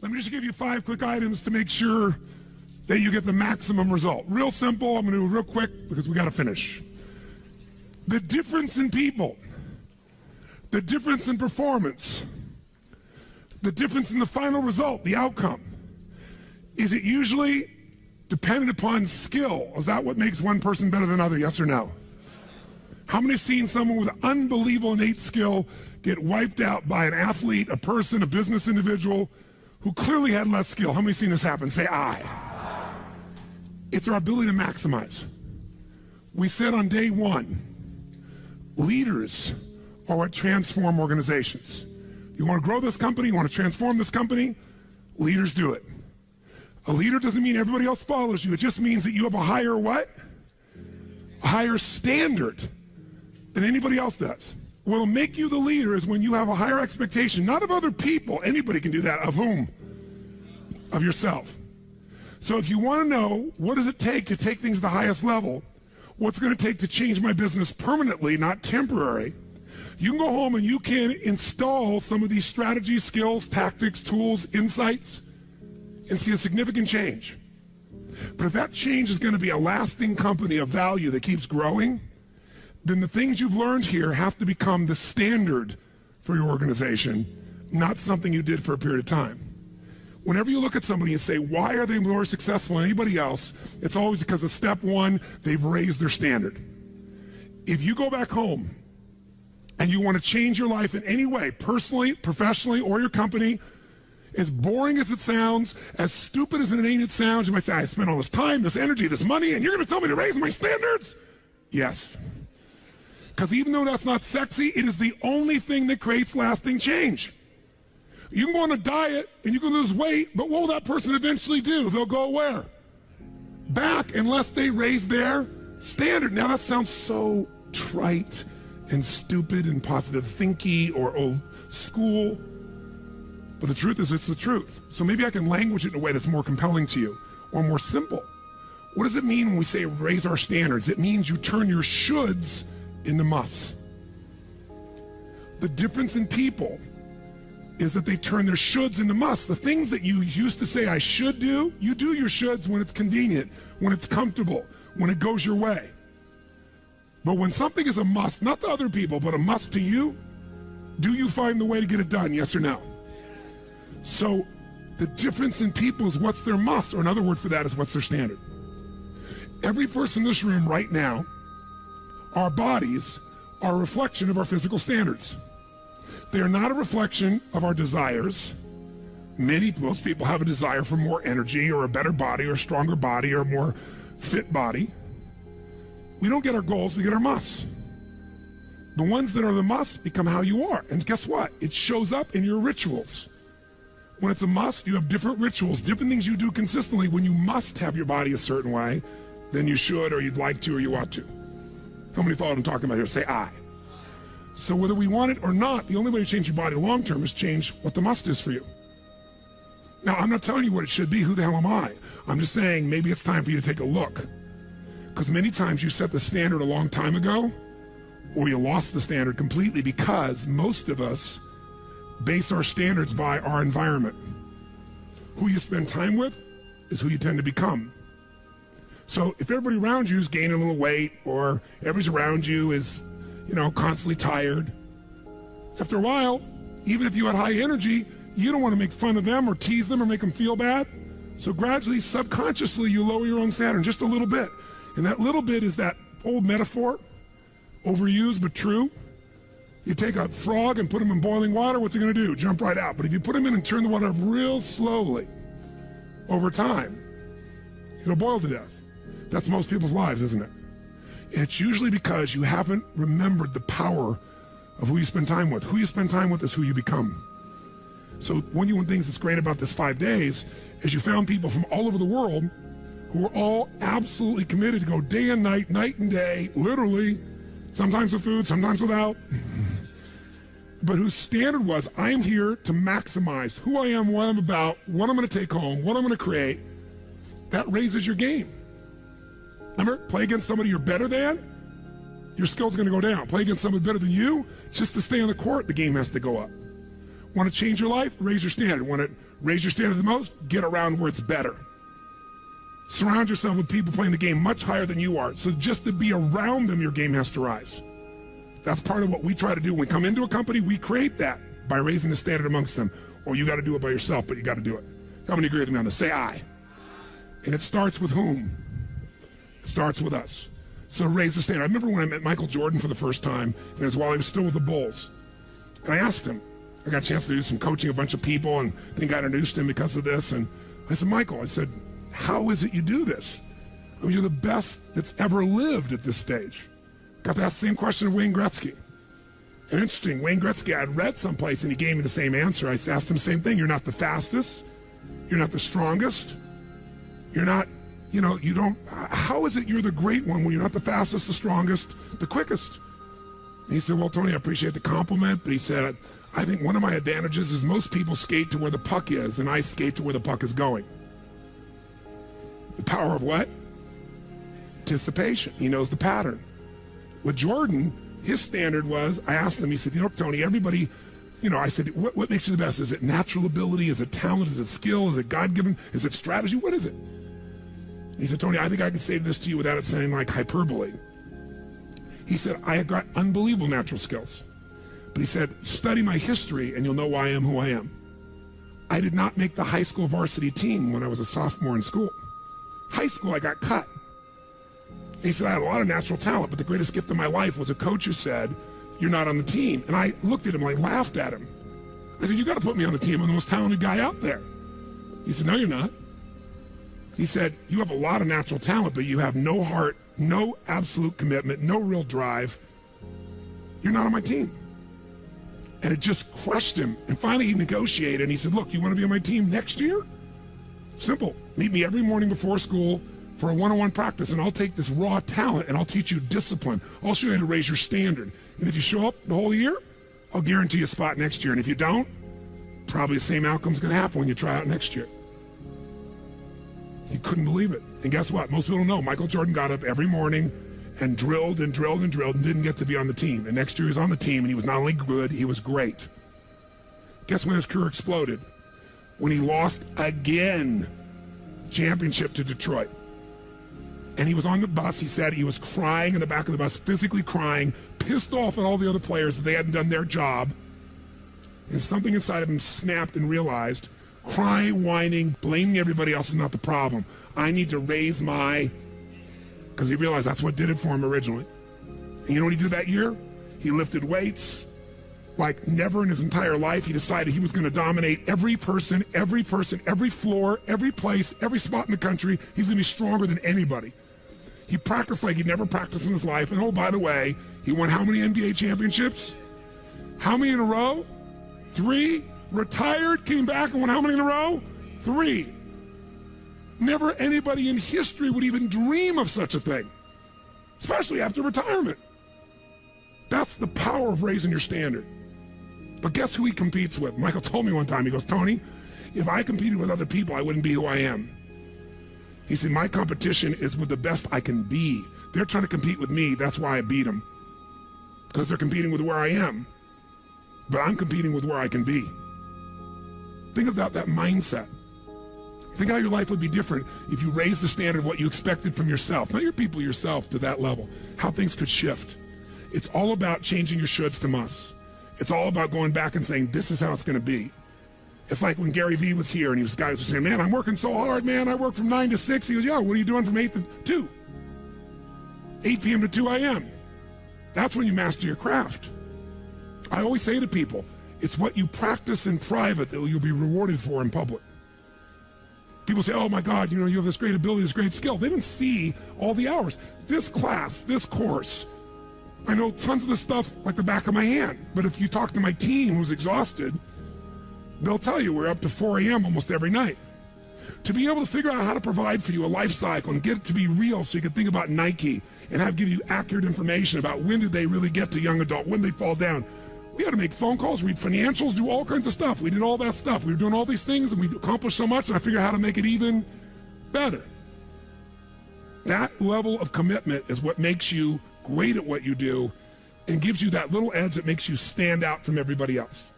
Let me just give you 5 quick items to make sure that you get the maximum result. Real simple. I'm going to do it real quick because we got to finish. The difference in people, the difference in performance, the difference in the final result, the outcome, is it usually dependent upon skill? Is that what makes one person better than another, yes or no? How many have seen someone with unbelievable innate skill get wiped out by an athlete, a person, a business individual who clearly had less skill? How many have seen this happen? Say aye. It's our ability to maximize. We said on day 1, leaders are what transform organizations. You want to grow this company, you want to transform this company, leaders do it. A leader doesn't mean everybody else follows you. It just means that you have a higher what? A higher standard than anybody else does. What'll make you the leader is when you have a higher expectation, not of other people. Anybody can do that. Of whom? Of yourself. So if you want to know what does it take to take things to the highest level, what's going to take to change my business permanently, not temporary, you can go home and you can install some of these strategies, skills, tactics, tools, insights, and see a significant change. But if that change is going to be a lasting company of value that keeps growing, then the things you've learned here have to become the standard for your organization, not something you did for a period of time. Whenever you look at somebody and say, why are they more successful than anybody else? It's always because of step 1, they've raised their standard. If you go back home and you want to change your life in any way, personally, professionally, or your company, as boring as it sounds, as stupid as it ain't it sounds, you might say, I spent all this time, this energy, this money, and you're going to tell me to raise my standards? Yes. Because even though that's not sexy, it is the only thing that creates lasting change. You can go on a diet and you can lose weight, but what will that person eventually do? They'll go where? Back, unless they raise their standard. Now that sounds so trite and stupid and positive thinky or old school, but the truth is it's the truth. So maybe I can language it in a way that's more compelling to you or more simple. What does it mean when we say raise our standards? It means you turn your shoulds into musts. The difference in people is that they turn their shoulds into musts. The things that you used to say I should do, you do your shoulds when it's convenient, when it's comfortable, when it goes your way. But when something is a must, not to other people, but a must to you, do you find the way to get it done, yes or no? So the difference in people is what's their must, or another word for that is what's their standard. Every person in this room right now, our bodies are a reflection of our physical standards. They are not a reflection of our desires. Most people have a desire for more energy or a better body or a stronger body or a more fit body. We don't get our goals, we get our musts. The ones that are the musts become how you are. And guess what? It shows up in your rituals. When it's a must, you have different rituals, different things you do consistently when you must have your body a certain way than you should or you'd like to or you ought to. How many thought I'm talking about here? Say aye. So whether we want it or not, the only way to change your body long term is change what the must is for you. Now, I'm not telling you what it should be. Who the hell am I? I'm just saying maybe it's time for you to take a look. Because many times you set the standard a long time ago, or you lost the standard completely because most of us base our standards by our environment. Who you spend time with is who you tend to become. So if everybody around you is gaining a little weight, or everybody around you is, constantly tired, after a while, even if you had high energy, you don't want to make fun of them or tease them or make them feel bad. So gradually, subconsciously, you lower your own standard just a little bit. And that little bit is that old metaphor, overused but true. You take a frog and put him in boiling water, what's it going to do? Jump right out. But if you put him in and turn the water up real slowly, over time, it'll boil to death. That's most people's lives, isn't it? And it's usually because you haven't remembered the power of who you spend time with. Who you spend time with is who you become. So one of the things that's great about this 5 days is you found people from all over the world who are all absolutely committed to go day and night, night and day, literally, sometimes with food, sometimes without, but whose standard was, I am here to maximize who I am, what I'm about, what I'm going to take home, what I'm going to create. That raises your game. Remember, play against somebody you're better than, your skill's going to go down. Play against somebody better than you, just to stay on the court, the game has to go up. Want to change your life? Raise your standard. Want to Raise your standard the most, get around where it's better. Surround yourself with people playing the game much higher than you are. So just to be around them, your game has to rise. That's part of what we try to do. When we come into a company, we create that by raising the standard amongst them. Or you got to do it by yourself, but you got to do it. How many agree with me on this? Say I. And it starts with whom? It starts with us. So raise the standard. I remember when I met Michael Jordan for the first time, and it was while he was still with the Bulls. And I asked him, I got a chance to do some coaching, a bunch of people, and I think I introduced him because of this. And I said, Michael, I said, how is it you do this? I mean, you're the best that's ever lived at this stage. Got to ask the same question of Wayne Gretzky. And interesting, Wayne Gretzky, I had read someplace and he gave me the same answer. I asked him the same thing. You're not the fastest. You're not the strongest. You're not, you don't, how is it you're the great one when you're not the fastest, the strongest, the quickest? And he said, well, Tony, I appreciate the compliment, but he said, I think one of my advantages is most people skate to where the puck is and I skate to where the puck is going. The power of what? Anticipation. He knows the pattern. With Jordan, his standard was, I asked him, he said, Tony, everybody, I said, what makes you the best? Is it natural ability? Is it talent? Is it skill? Is it God-given? Is it strategy? What is it? He said, Tony, I think I can say this to you without it sounding like hyperbole. He said, I have got unbelievable natural skills. But he said, study my history and you'll know why I am who I am. I did not make the high school varsity team when I was a sophomore in school. High school, I got cut. He said, I had a lot of natural talent, but the greatest gift of my life was a coach who said, you're not on the team. And I looked at him, I laughed at him. I said, you got to put me on the team. I'm the most talented guy out there. He said, no, you're not. He said, you have a lot of natural talent, but you have no heart, no absolute commitment, no real drive. You're not on my team. And it just crushed him. And finally he negotiated and he said, look, you want to be on my team next year? Simple. Meet me every morning before school for a one-on-one practice, and I'll take this raw talent and I'll teach you discipline. I'll show you how to raise your standard. And if you show up the whole year, I'll guarantee you a spot next year. And if you don't, probably the same outcome's going to happen when you try out next year. He couldn't believe it. And guess what? Most people don't know. Michael Jordan got up every morning and drilled and drilled and drilled and didn't get to be on the team. And next year he was on the team, and he was not only good, he was great. Guess when his career exploded? When he lost again, championship to Detroit. And he was on the bus. He said he was crying in the back of the bus, physically crying, pissed off at all the other players that they hadn't done their job. And something inside of him snapped and realized, crying, whining, blaming everybody else is not the problem. I need to raise my, because he realized that's what did it for him originally. And you know what he did that year? He lifted weights like never in his entire life. He decided he was going to dominate every person, every floor, every place, every spot in the country. He's going to be stronger than anybody. He practiced like he'd never practiced in his life. And oh, by the way, he won how many NBA championships? How many in a row? 3. Retired, came back and won how many in a row? 3. Never anybody in history would even dream of such a thing, especially after retirement. That's the power of raising your standard. But guess who he competes with? Michael told me one time, he goes, Tony, if I competed with other people, I wouldn't be who I am. He said, my competition is with the best I can be. They're trying to compete with me. That's why I beat them. Because they're competing with where I am. But I'm competing with where I can be. Think about that mindset. Think how your life would be different if you raised the standard of what you expected from yourself, not your people, yourself, to that level. How things could shift. It's all about changing your shoulds to musts. It's all about going back and saying, this is how it's going to be. It's like when Gary Vee was here and guys were saying, man, I'm working so hard, man. I work from 9 to 6. He goes, yeah, what are you doing from 8 to 2? 8 p.m. to 2 a.m. That's when you master your craft. I always say to people, it's what you practice in private that you'll be rewarded for in public. People say, oh my God, you have this great ability, this great skill. They didn't see all the hours. This class, this course, I know tons of the stuff like the back of my hand. But if you talk to my team who's exhausted, they'll tell you we're up to 4 a.m. almost every night. To be able to figure out how to provide for you a life cycle and get it to be real so you can think about Nike and give you accurate information about when did they really get to young adult, when they fall down. We had to make phone calls, read financials, do all kinds of stuff. We did all that stuff. We were doing all these things and we've accomplished so much, and I figured out how to make it even better. That level of commitment is what makes you great at what you do and gives you that little edge that makes you stand out from everybody else.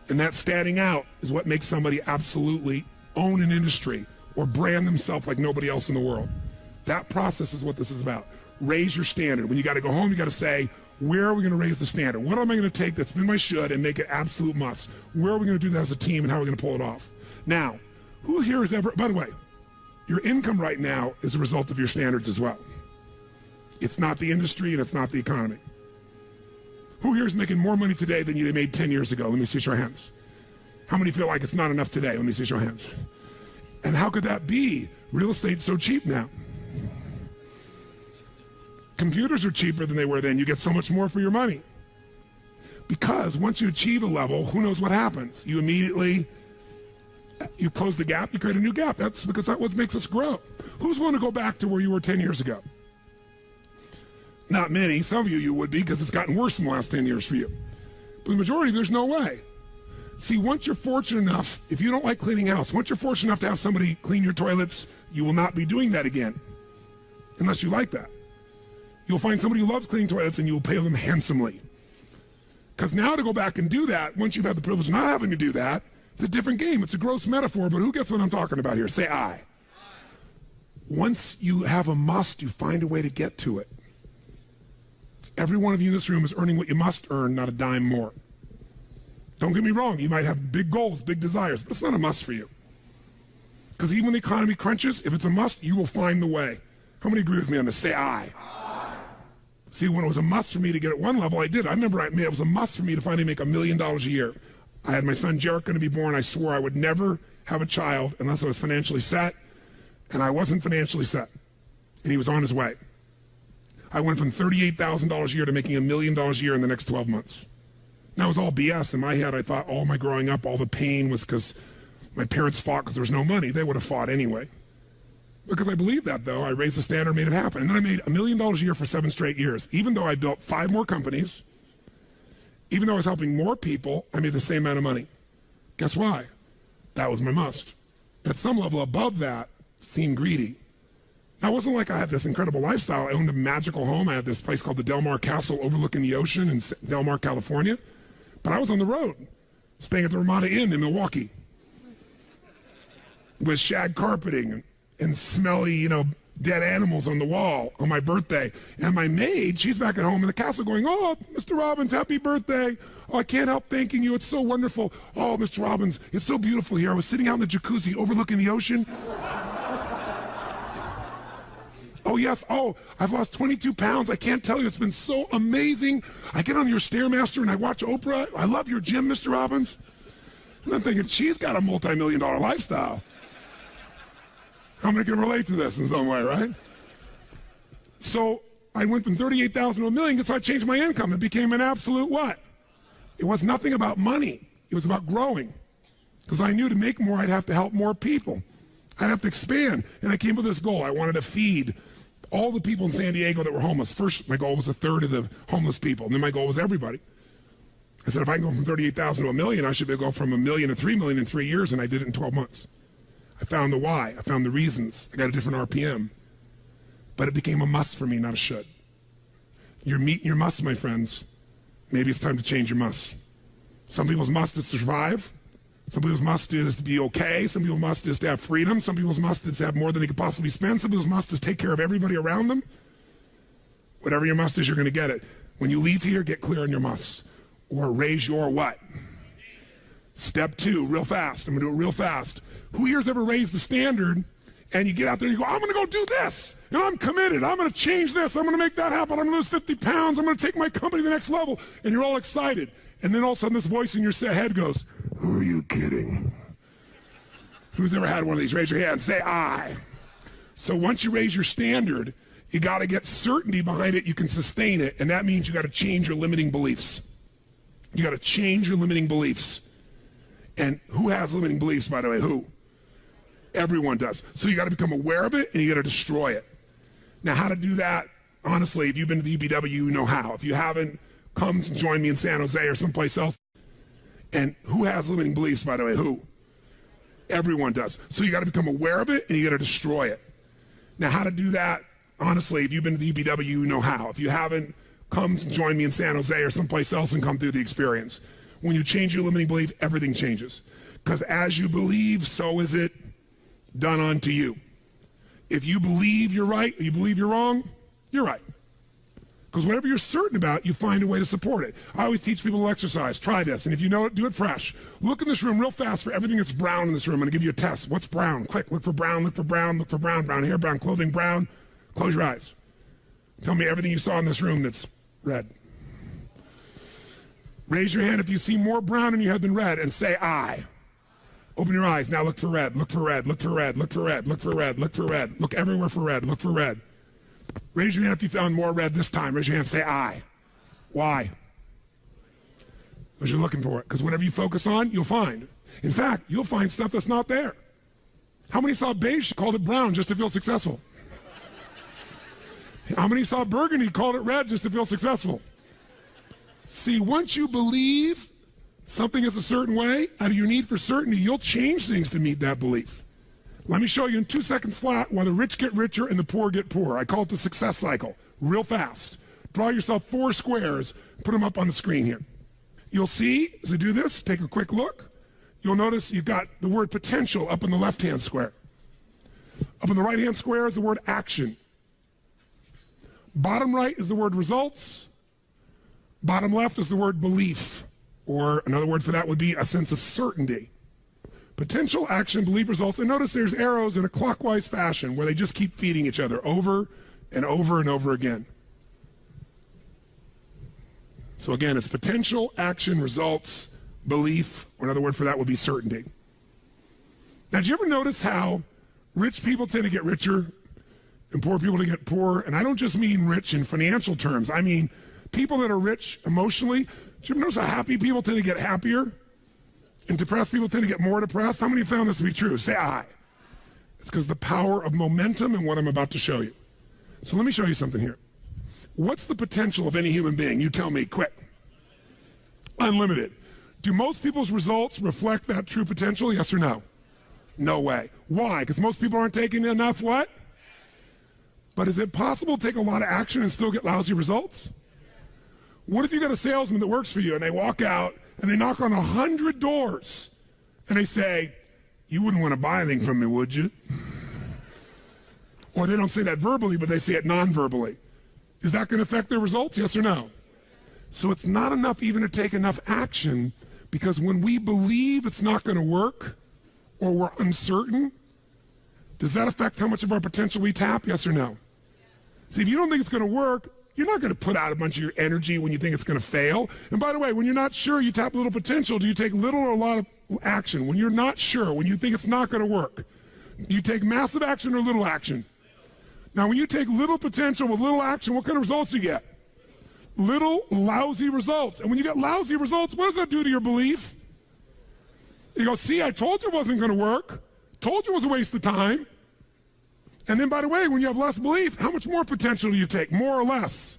And that standing out is what makes somebody absolutely own an industry or brand themselves like nobody else in the world. That process is what this is about. Raise your standard. When you got to go home, you got to say, where are we going to raise the standard? What am I going to take that's been my should and make it absolute must? Where are we going to do that as a team and how are we going to pull it off? Now, who here has ever, by the way, your income right now is a result of your standards as well. It's not the industry and it's not the economy. Who here is making more money today than you made 10 years ago? Let me see your hands. How many feel like it's not enough today? Let me see your hands. And how could that be? Real estate's so cheap now. Computers are cheaper than they were then. You get so much more for your money. Because once you achieve a level, who knows what happens? You immediately, you close the gap, you create a new gap. That's because that's what makes us grow. Who's willing to go back to where you were 10 years ago? Not many. Some of you would be because it's gotten worse in the last 10 years for you. But the majority, there's no way. See, once you're fortunate enough, if you don't like cleaning house, once you're fortunate enough to have somebody clean your toilets, you will not be doing that again. Unless you like that. You'll find somebody who loves cleaning toilets and you will pay them handsomely. Because now to go back and do that, once you've had the privilege of not having to do that, it's a different game. It's a gross metaphor, but who gets what I'm talking about here? Say I. Once you have a must, you find a way to get to it. Every one of you in this room is earning what you must earn, not a dime more. Don't get me wrong, you might have big goals, big desires, but it's not a must for you. Because even when the economy crunches, if it's a must, you will find the way. How many agree with me on this? Say I. See, when it was a must for me to get at one level, I did. I remember it was a must for me to finally make $1 million a year. I had my son Jarek going to be born. I swore I would never have a child unless I was financially set, and I wasn't financially set. And he was on his way. I went from $38,000 a year to making $1 million a year in the next 12 months. And that was all BS. In my head, I thought all my growing up, all the pain was because my parents fought because there was no money. They would have fought anyway. Because I believed that, though. I raised the standard, made it happen. And then I made $1 million a year for 7 straight years. Even though I built 5 more companies, even though I was helping more people, I made the same amount of money. Guess why? That was my must. At some level above that, seemed greedy. Now, it wasn't like I had this incredible lifestyle. I owned a magical home. I had this place called the Del Mar Castle overlooking the ocean in Del Mar, California. But I was on the road, staying at the Ramada Inn in Milwaukee with shag carpeting and smelly, dead animals on the wall on my birthday. And my maid, she's back at home in the castle going, "Oh, Mr. Robbins, happy birthday. Oh, I can't help thanking you. It's so wonderful. Oh, Mr. Robbins, it's so beautiful here. I was sitting out in the jacuzzi overlooking the ocean. Oh, yes. Oh, I've lost 22 pounds. I can't tell you. It's been so amazing. I get on your Stairmaster and I watch Oprah. I love your gym, Mr. Robbins." And I'm thinking, she's got a multi-million-dollar lifestyle. How many can relate to this in some way, right? So I went from 38,000 to $1 million because I changed my income. It became an absolute what? It was nothing about money. It was about growing. Because I knew to make more, I'd have to help more people. I'd have to expand. And I came with this goal. I wanted to feed all the people in San Diego that were homeless. First, my goal was 1/3 of the homeless people. And then my goal was everybody. I said, if I can go from 38,000 to $1 million, I should be able to go from $1 million to $3 million in 3 years. And I did it in 12 months. I found the why. I found the reasons. I got a different RPM. But it became a must for me, not a should. You're meeting your must, my friends. Maybe it's time to change your must. Some people's must is to survive. Some people's must is to be okay. Some people's must is to have freedom. Some people's must is to have more than they could possibly spend. Some people's must is take care of everybody around them. Whatever your must is, you're going to get it. When you leave here, get clear on your must. Or raise your what? Step 2, real fast. I'm going to do it real fast. Who here's ever raised the standard and you get out there and you go, I'm going to go do this, and I'm committed. I'm going to change this. I'm going to make that happen. I'm going to lose 50 pounds. I'm going to take my company to the next level. And you're all excited. And then all of a sudden this voice in your head goes, who are you kidding? Who's ever had one of these? Raise your hand. Say I. So once you raise your standard, you got to get certainty behind it. You can sustain it. And that means you got to change your limiting beliefs. You got to change your limiting beliefs. And who has limiting beliefs, by the way? Who? Everyone does. So you got to become aware of it and you got to destroy it. Now, how to do that? Honestly, if you've been to the UPW, you know how. If you haven't, come join me in San Jose or someplace else. And who has limiting beliefs, by the way? Who? Everyone does. So you got to become aware of it and you got to destroy it. Now, how to do that? Honestly, if you've been to the UPW, you know how. If you haven't, come join me in San Jose or someplace else and come through the experience. When you change your limiting belief, everything changes. Because as you believe, so is it done unto you. If you believe you're right, or you believe you're wrong, you're right. Because whatever you're certain about, you find a way to support it. I always teach people to exercise. Try this, and if you know it, do it fresh. Look in this room real fast for everything that's brown in this room. I'm going to give you a test. What's brown? Quick, look for brown, look for brown, look for brown. Brown hair, brown clothing, brown. Close your eyes. Tell me everything you saw in this room that's red. Raise your hand if you see more brown in your head than red, and say I. Open your eyes. Now look for red, look for red, look for red, look for red, look for red, look for red. Look everywhere for red, look for red. Raise your hand if you found more red this time. Raise your hand, say I. Why? Because you're looking for it. Because whatever you focus on, you'll find. In fact, you'll find stuff that's not there. How many saw beige, called it brown just to feel successful? How many saw burgundy, called it red just to feel successful? See, once you believe something is a certain way, out of your need for certainty, you'll change things to meet that belief. Let me show you in 2 seconds flat why the rich get richer and the poor get poorer. I call it the success cycle, real fast. Draw yourself 4 squares, put them up on the screen here. You'll see, as I do this, take a quick look, you'll notice you've got the word potential up in the left-hand square. Up in the right-hand square is the word action. Bottom right is the word results. Bottom left is the word belief, or another word for that would be a sense of certainty. Potential, action, belief, results. And notice there's arrows in a clockwise fashion where they just keep feeding each other over and over and over again. So again, it's potential, action, results, belief, or another word for that would be certainty. Now, did you ever notice how rich people tend to get richer and poor people to get poorer? And I don't just mean rich in financial terms. I mean people that are rich emotionally. Did you ever notice how happy people tend to get happier? And depressed people tend to get more depressed? How many have found this to be true? Say I. It's because of the power of momentum and what I'm about to show you. So let me show you something here. What's the potential of any human being? You tell me, quick. Unlimited. Do most people's results reflect that true potential? Yes or no? No way. Why? Because most people aren't taking enough what? But is it possible to take a lot of action and still get lousy results? What if you got a salesman that works for you and they walk out and they knock on 100 doors and they say, you wouldn't want to buy anything from me, would you? Or they don't say that verbally, but they say it non-verbally. Is that going to affect their results? Yes or no? So it's not enough even to take enough action, because when we believe it's not going to work or we're uncertain, does that affect how much of our potential we tap? Yes or no? See, if you don't think it's going to work, you're not going to put out a bunch of your energy when you think it's going to fail. And by the way, when you're not sure, you tap little potential. Do you take little or a lot of action? When you're not sure, when you think it's not going to work, do you take massive action or little action? Now, when you take little potential with little action, what kind of results do you get? Little lousy results. And when you get lousy results, what does that do to your belief? You go, see, I told you it wasn't going to work. Told you it was a waste of time. And then, by the way, when you have less belief, how much more potential do you take? More or less?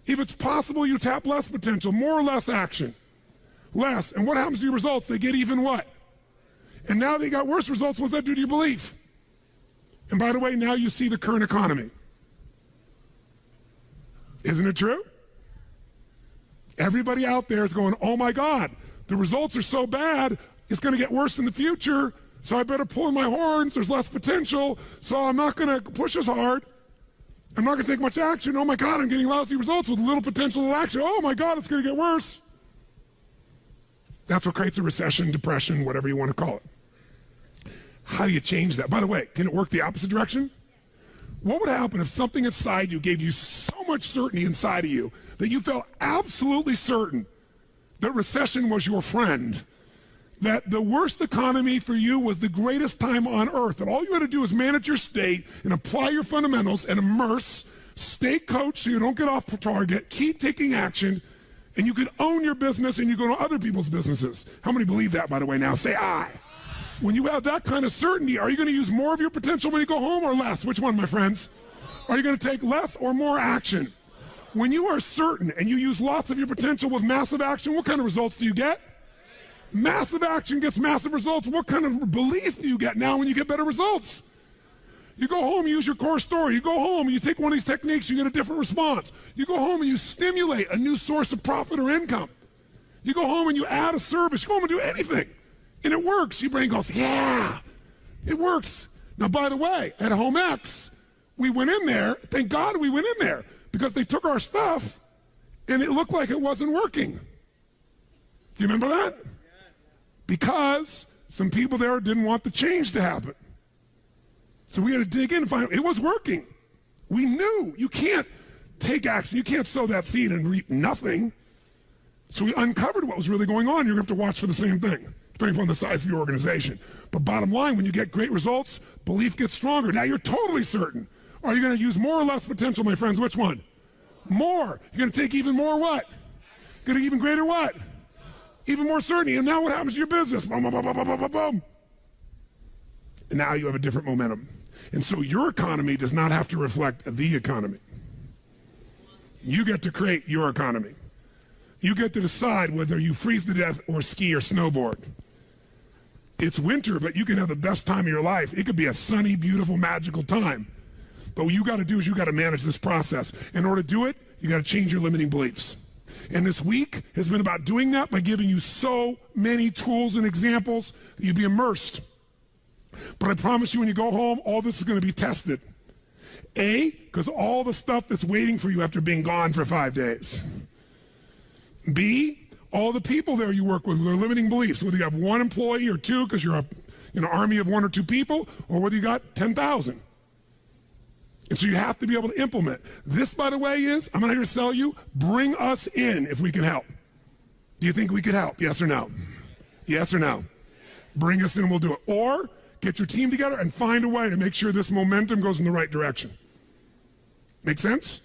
If it's possible, you tap less potential, more or less action. Less. And what happens to your results? They get even what? And now they got worse results. What does that do to your belief? And by the way, now you see the current economy. Isn't it true? Everybody out there is going, oh my God, the results are so bad, it's going to get worse in the future. So I better pull in my horns, there's less potential, so I'm not going to push as hard. I'm not going to take much action. Oh my God, I'm getting lousy results with little potential action. Oh my God, it's going to get worse. That's what creates a recession, depression, whatever you want to call it. How do you change that? By the way, can it work the opposite direction? What would happen if something inside you gave you so much certainty inside of you that you felt absolutely certain that recession was your friend? That the worst economy for you was the greatest time on earth, that all you had to do is manage your state and apply your fundamentals and immerse, stay coached so you don't get off target, keep taking action, and you could own your business and you go to other people's businesses. How many believe that, by the way, now? Say I. When you have that kind of certainty, are you going to use more of your potential when you go home or less? Which one, my friends? Are you going to take less or more action? When you are certain and you use lots of your potential with massive action, what kind of results do you get? Massive action gets massive results. What kind of belief do you get now when you get better results? You go home, you use your core story. You go home and you take one of these techniques, you get a different response. You go home and you stimulate a new source of profit or income. You go home and you add a service. You go home and do anything. And it works. Your brain goes, yeah, it works. Now, by the way, at Home X, we went in there. Thank God we went in there because they took our stuff and it looked like it wasn't working. Do you remember that? Yes. Because some people there didn't want the change to happen. So we had to dig in and find out it was working. We knew you can't take action. You can't sow that seed and reap nothing. So we uncovered what was really going on. You're going to have to watch for the same thing, depending upon the size of your organization. But bottom line, when you get great results, belief gets stronger. Now you're totally certain. Are you going to use more or less potential, my friends? Which one? More. You're going to take even more what? Going to even greater what? Even more certainty. And now what happens to your business? Boom, boom, boom, boom, boom, boom, boom. And now you have a different momentum. And so your economy does not have to reflect the economy. You get to create your economy. You get to decide whether you freeze to death or ski or snowboard. It's winter, but you can have the best time of your life. It could be a sunny, beautiful, magical time. But what you got to do is you got to manage this process. In order to do it, you got to change your limiting beliefs. And this week has been about doing that by giving you so many tools and examples that you'd be immersed. But I promise you when you go home, all this is going to be tested. A, because all the stuff that's waiting for you after being gone for 5 days. B, all the people there you work with, their limiting beliefs, whether you have one employee or two because you're an army of one or two people, or whether you got 10,000. And so you have to be able to implement. This, by the way, is, I'm not here to sell you, bring us in if we can help. Do you think we could help? Yes or no? Yes or no? Bring us in and we'll do it. Or get your team together and find a way to make sure this momentum goes in the right direction. Make sense?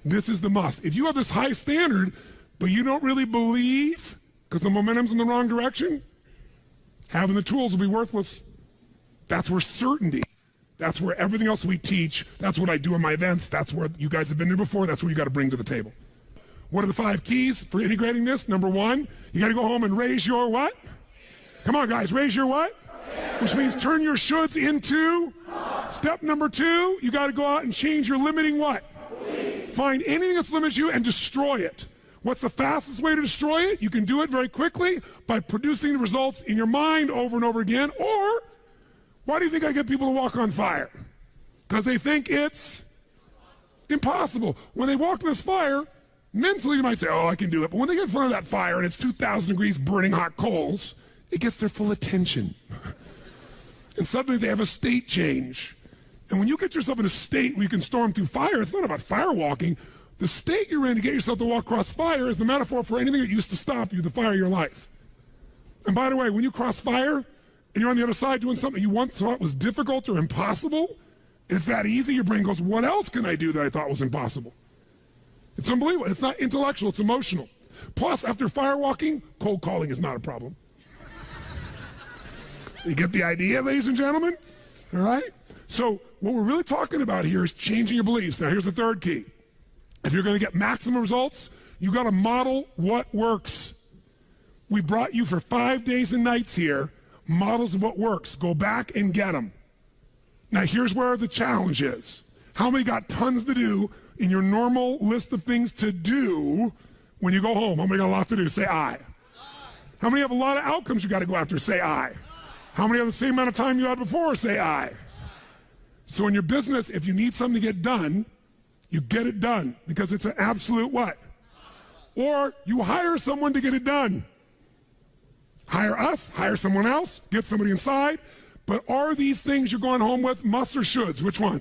This is the must. If you have this high standard, but you don't really believe because the momentum's in the wrong direction, having the tools will be worthless. That's where certainty, that's where everything else we teach, that's what I do in my events, that's where you guys have been there before, that's what you got to bring to the table. What are the 5 keys for integrating this? Number 1, you got to go home and raise your what? Come on, guys, raise your what? Which means turn your shoulds into. Step number 2, you got to go out and change your limiting what? Find anything that's limited you and destroy it. What's the fastest way to destroy it? You can do it very quickly by producing the results in your mind over and over again. Or, why do you think I get people to walk on fire? Because they think it's impossible. When they walk in this fire, mentally you might say, oh, I can do it. But when they get in front of that fire and it's 2,000 degrees burning hot coals, it gets their full attention. And suddenly they have a state change. And when you get yourself in a state where you can storm through fire, it's not about fire walking. The state you're in to get yourself to walk across fire is the metaphor for anything that used to stop you, the fire of your life. And by the way, when you cross fire and you're on the other side doing something you once thought was difficult or impossible, it's that easy, your brain goes, what else can I do that I thought was impossible? It's unbelievable. It's not intellectual, it's emotional. Plus, after fire walking, cold calling is not a problem. You get the idea, ladies and gentlemen? All right? So what we're really talking about here is changing your beliefs. Now, here's the 3rd key. If you're going to get maximum results, you got to model what works. We brought you for 5 days and nights here, models of what works. Go back and get them. Now, here's where the challenge is. How many got tons to do in your normal list of things to do when you go home? How many got a lot to do? Say aye. How many have a lot of outcomes you got to go after? Say aye. How many have the same amount of time you had before? Say aye. So in your business, if you need something to get done, you get it done because it's an absolute what? Or you hire someone to get it done. Hire us, hire someone else, get somebody inside. But are these things you're going home with musts or shoulds? Which one?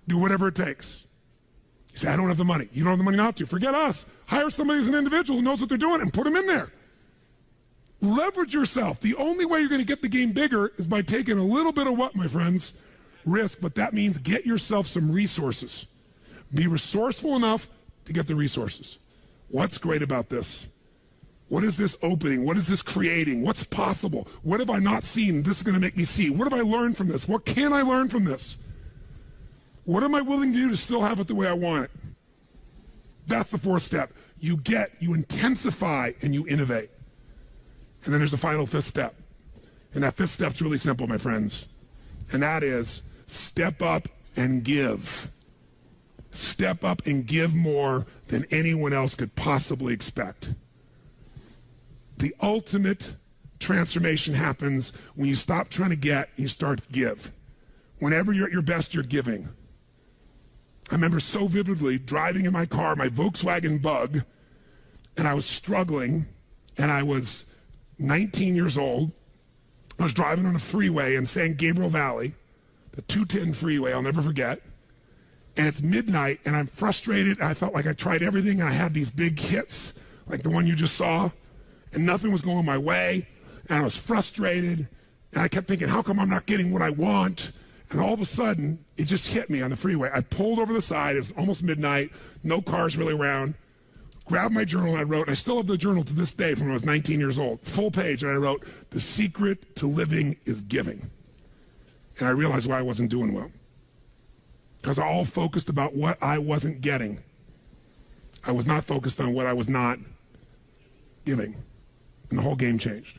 Do whatever it takes. You say, I don't have the money. You don't have the money not to. Forget us. Hire somebody as an individual who knows what they're doing and put them in there. Leverage yourself. The only way you're going to get the game bigger is by taking a little bit of what, my friends? Risk, but that means get yourself some resources. Be resourceful enough to get the resources. What's great about this? What is this opening? What is this creating? What's possible? What have I not seen? This is going to make me see. What have I learned from this? What can I learn from this? What am I willing to do to still have it the way I want it? That's the 4th step. You intensify, and you innovate. And then there's the final 5th step. And that 5th step's really simple, my friends. And that is step up and give. Step up and give more than anyone else could possibly expect. The ultimate transformation happens when you stop trying to get and you start to give. Whenever you're at your best, you're giving. I remember so vividly driving in my car, my Volkswagen Bug, and I was struggling, and I was 19 years old. I was driving on a freeway in San Gabriel Valley, the 210 freeway, I'll never forget. And it's midnight, and I'm frustrated. I felt like I tried everything, and I had these big hits, like the one you just saw, and nothing was going my way, and I was frustrated, and I kept thinking, how come I'm not getting what I want? And all of a sudden, it just hit me on the freeway. I pulled over the side. It was almost midnight, no cars really around, grabbed my journal, and I wrote, and I still have the journal to this day from when I was 19 years old, full page, and I wrote, "The secret to living is giving." And I realized why I wasn't doing well. Because I all focused about what I wasn't getting. I was not focused on what I was not giving. And the whole game changed.